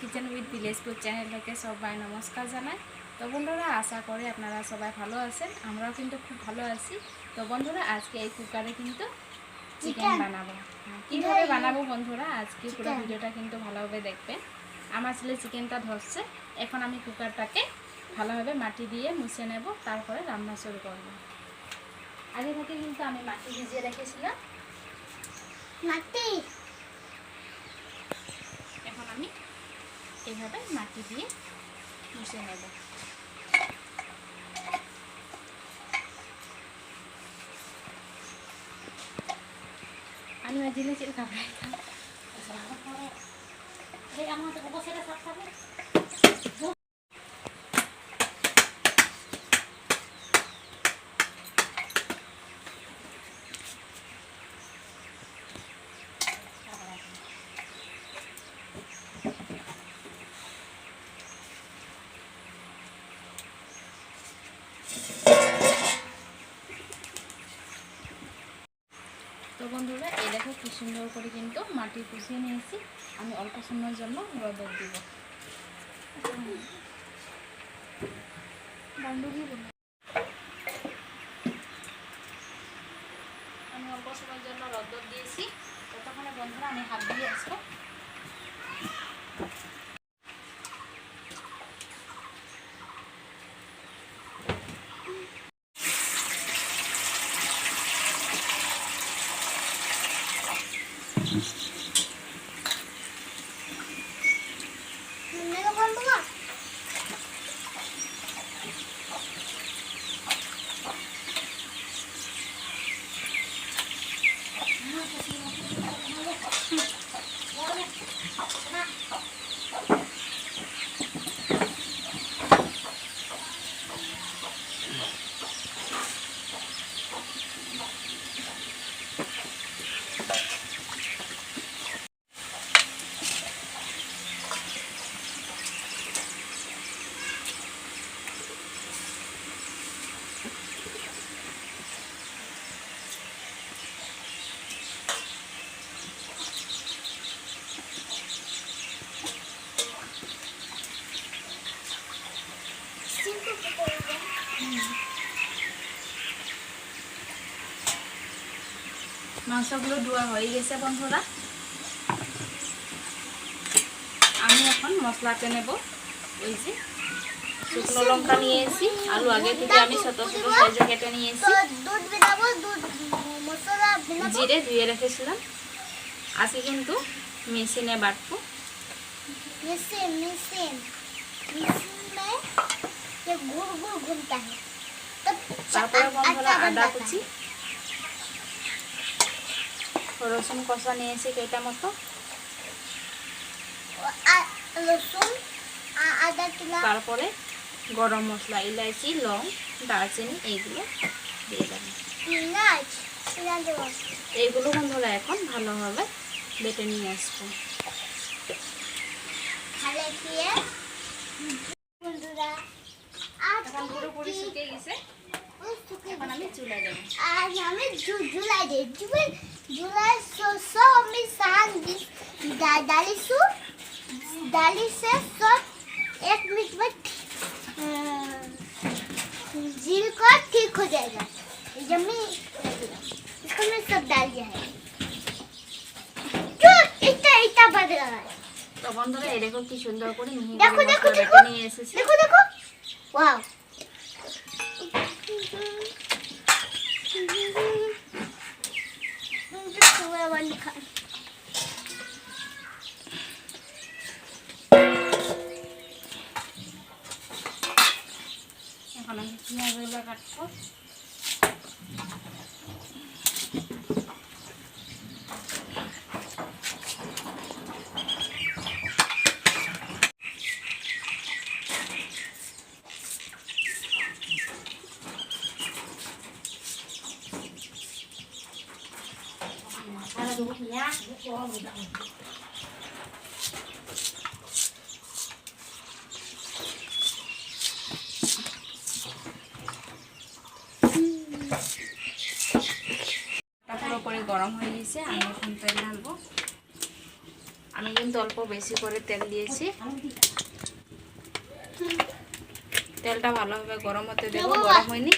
Kitchen with village food channel থেকে সবাই নমস্কার জানাই। তো বন্ধুরা, আশা করি আপনারা সবাই ভালো আছেন, আমরাও কিন্তু খুব ভালো আছি। তো বন্ধুরা, আজকে এই কুকারে কিন্তু চিকেন বানাবো। কীভাবে বানাবো বন্ধুরা, আজকে পুরো ভিডিওটা কিন্তু ভালোভাবে দেখবেন। আমার ছেলে চিকেনটা ধরছে, এখন আমি কুকারটাকে ভালোভাবে মাটি দিয়ে মুছে নেব, তারপরে রান্না শুরু করব। আগে থেকে কিন্তু আমি মাটি ভিজিয়ে রেখেছিলাম। এখন আমি এইভাবে মাটি দিয়ে মুছে নেব। আমি ওই জিনিসের খাবার তো বন্ধুরা, এই দেখো কি সুন্দর করে কিন্তু মাটি পুষিয়ে নিয়েছি। আমি অল্প সময়ের জন্য রোদে দিব। আমি অল্প সময়ের জন্য রোদ দিয়েছি, ততক্ষণে বন্ধুরা আমি হাত দিয়ে আসবো। মাংসগুলো ধোয়া হয়ে গেছে বন্ধুরা। আমি এখন মশলাতে নেব। ওই যে শুকনো লঙ্কা নিয়েছি, আলু আগে থেকে আমি ছোট ছোট সাইজে কেটে নিয়েছি, জিরে ধুয়ে রেখেছিলাম। আজকে কিন্তু মেশিনে বাটবো। তারপরে বন্ধুরা আদা কুচি, রসুন কষা নিয়েছি কেটা মতো, তারপরে গরম মশলা, ইলাইচি, লং, দারচিনি এইগুলো দিয়ে দেবেন। এইগুলো বন্ধুরা এখন ভালোভাবে বেটে নিয়ে আসবো। এখন পুরোপুরি শুকিয়ে গেছে, এখন আমি চুলায় দেবো। डाली से सब 1 मिनट में जीर का ठीक हो जाएगा। यम्मी, इसको मैं सब डाल दिया है। जो इतना बढ़ रहा है। तो बंधुरा ये देखो कि सुंदर করে মিহি দেখো দেখো বেটে নিয়ে এসেছি। দেখো দেখো, ওয়াও। এখন আমি পেঁয়াজগুলো কাটবো। পুরোপুরি গরম হয়ে গেছে, আমি এখন তেল ঢালবো। আমি কিন্তু অল্প বেশি করে তেল দিয়েছি। তেলটা ভালোভাবে গরম হতে দেবো, গরম হয়নি।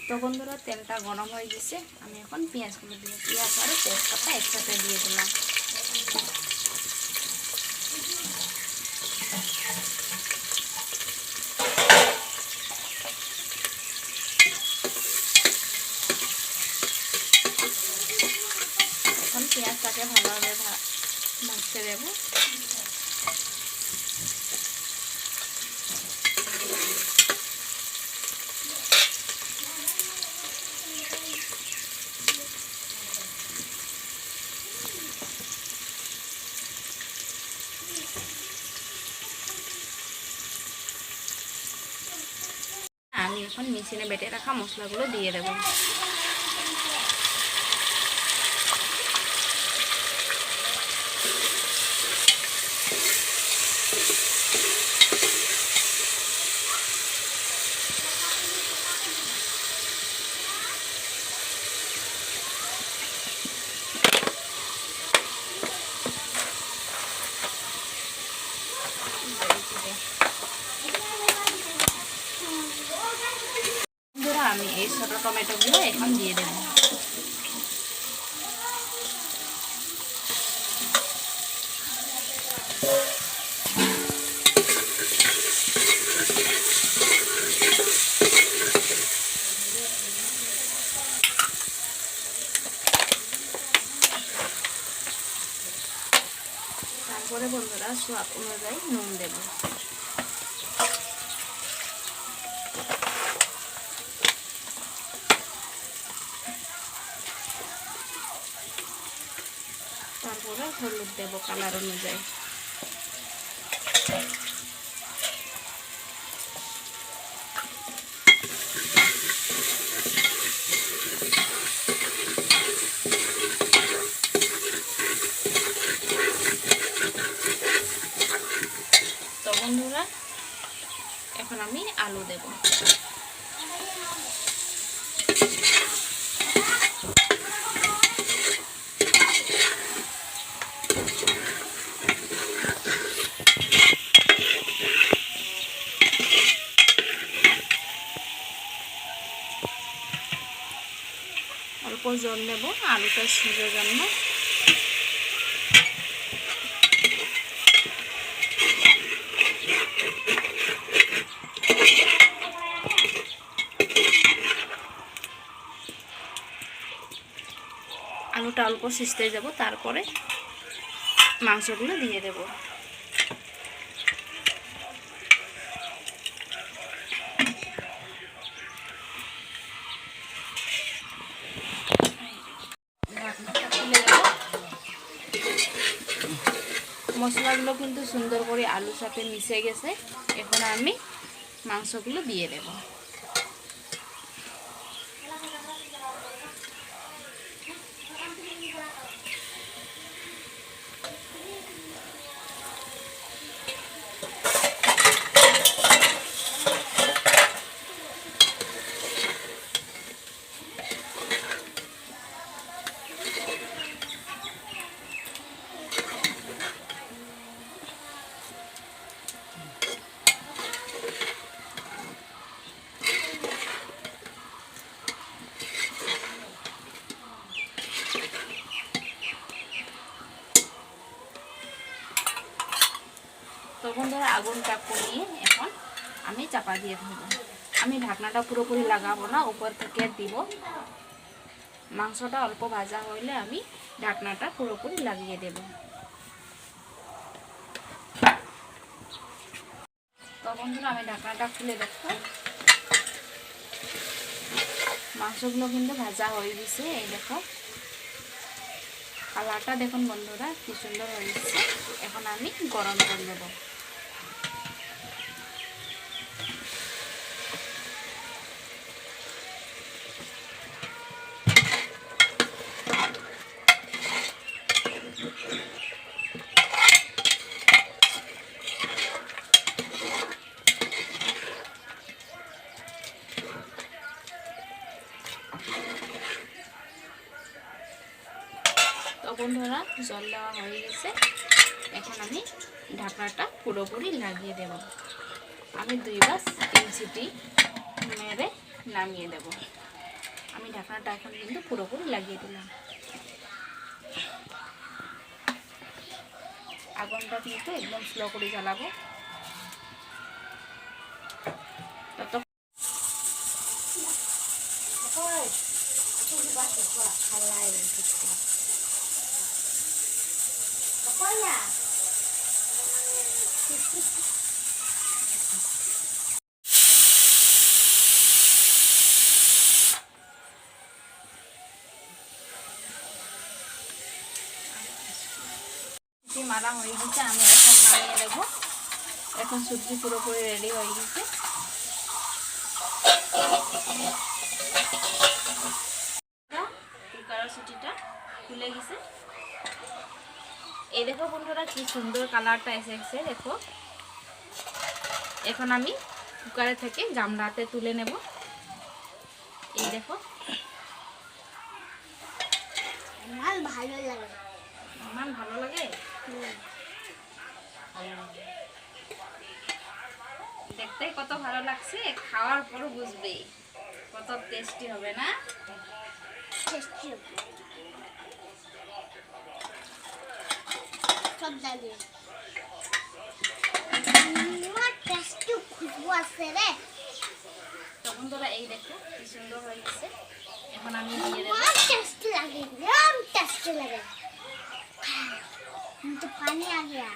তো বন্ধুরা তেলটা গরম হয়ে গেছে, আমি এখন পেঁয়াজগুলো দিয়ে পেঁয়াজ আর তেজপাতা একসাথে দিয়ে দিলাম। এখন পেঁয়াজটাকে ভালোভাবে ভাজতে দেবো। আমি এখন মেশিনে বেটে রাখা মশলাগুলো দিয়ে দেব। আমি এই ছোট টমেটোগুলো এখন দিয়ে দেব। তারপরে বন্ধুরা স্বাদ অনুযায়ী নুন দেব। তারপরে হলুদ দেব কালার অনুযায়ী। তো বন্ধুরা এখন আমি আলু দেব। অল্প জল দেব আলুটা সিজার জন্য। আলুটা অল্প সিজতে যাব, তারপরে মাংসগুলো দিয়ে দেব। মশলাগুলো কিন্তু সুন্দর করে আলুর সাথে মিশে গেছে। এখন আমি মাংসগুলো দিয়ে দেব। তখন ধরে আগুনটা কমিয়ে এখন আমি চাপা দিয়ে দেবো। আমি ঢাকনাটা পুরোপুরি লাগাবো না, উপর থেকে দিব। মাংসটা অল্প ভাজা হইলে আমি ঢাকনাটা পুরোপুরি লাগিয়ে দেব। তো বন্ধুরা আমি ঢাকনাটা খুলে দেখো, মাংসগুলো কিন্তু ভাজা হয়ে গেছে। এই দেখো কালারটা দেখুন বন্ধুরা কি সুন্দর হয়েছে। এখন আমি গরম করে নেব। বন্ধুরা জল দেওয়া হয়ে গেছে, এখন আমি ঢাকনাটা পুরোপুরি লাগিয়ে দেব। আমি 2 বার 3 সিটি মেরে নামিয়ে দেব। আমি ঢাকনাটা এখন কিন্তু পুরোপুরি লাগিয়ে দিলাম। আগুনটা কিন্তু একদম স্লো করে জ্বালাবো। তত মারা হয়ে গেছে, আমি এখন নামিয়ে দেব। এখন সবজি পুরোপুরি রেডি হয়ে গেছে। কুকারের সিটিটা খুলে গেছে। এই দেখো বন্ধুরা কি সুন্দর কালারটা এসেছে, দেখো। এখন আমি কুকারে থেকে গামলাতে তুলে নেব। এই দেখো, আমার ভালো লাগে। আমার ভালো লাগে, দেখতে কত ভালো লাগছে, খাওয়ার পর বুঝবে কত টেস্টি হবে না। টেস্টি সব জায়গায় টেস্টি খুশবু আসছে রে। তো বন্ধুরা এই দেখো কি সুন্দর হয়ে গেছে। এখন আমি দিয়ে দেব। টেস্টি লাগে, টেস্টি লাগে। तो पानी आ गया।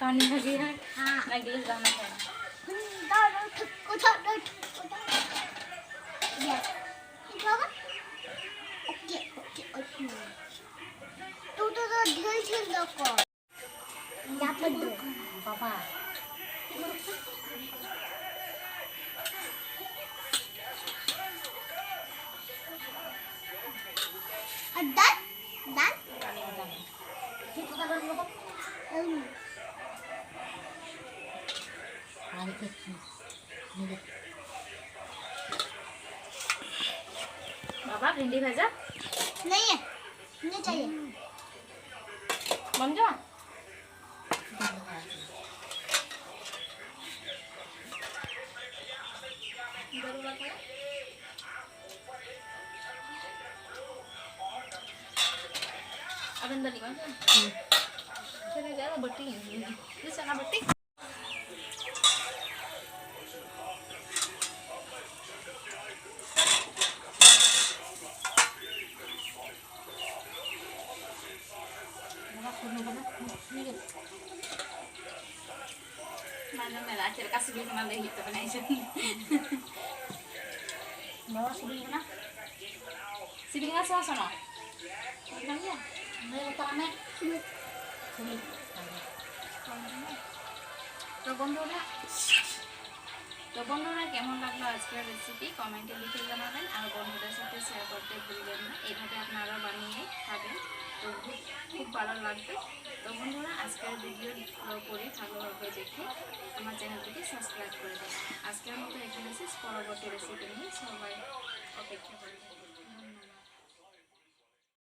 पानी आ गया। हाँ। ना गिलास डालना है। Okay okay okay. तू तो ढील ढील दो को। यहाँ पर दो। पापा। Done done. बाबा भिंडी भाजा नहीं है, नहीं चाहिए। बन जा। अब अंदर नहीं बन। चले जा बट्टी ये चना बट्टी। Mana mela akhir kasih beli mana lagi tu kan Aisyah. Bawa sibling mana? Sibling apa sama? Sibling ya? Mereka kami. Sibling. তো বন্ধুরা কেমন লাগলো আজকের রেসিপি কমেন্টে লিখে জানাবেন, আর বন্ধুদের সাথে শেয়ার করতে ভুলবেন না। এইভাবে আপনারা বানিয়ে খাবেন, তো খুব ভালো লাগবে। তো বন্ধুরা আজকের ভিডিও পুরোপুরি ভালোভাবে দেখে আমার চ্যানেলটিকে সাবস্ক্রাইব করে দেবেন। আজকের মতো এখানে শেষ, পরবর্তী রেসিপি নিয়ে সবাই অপেক্ষা করবেন।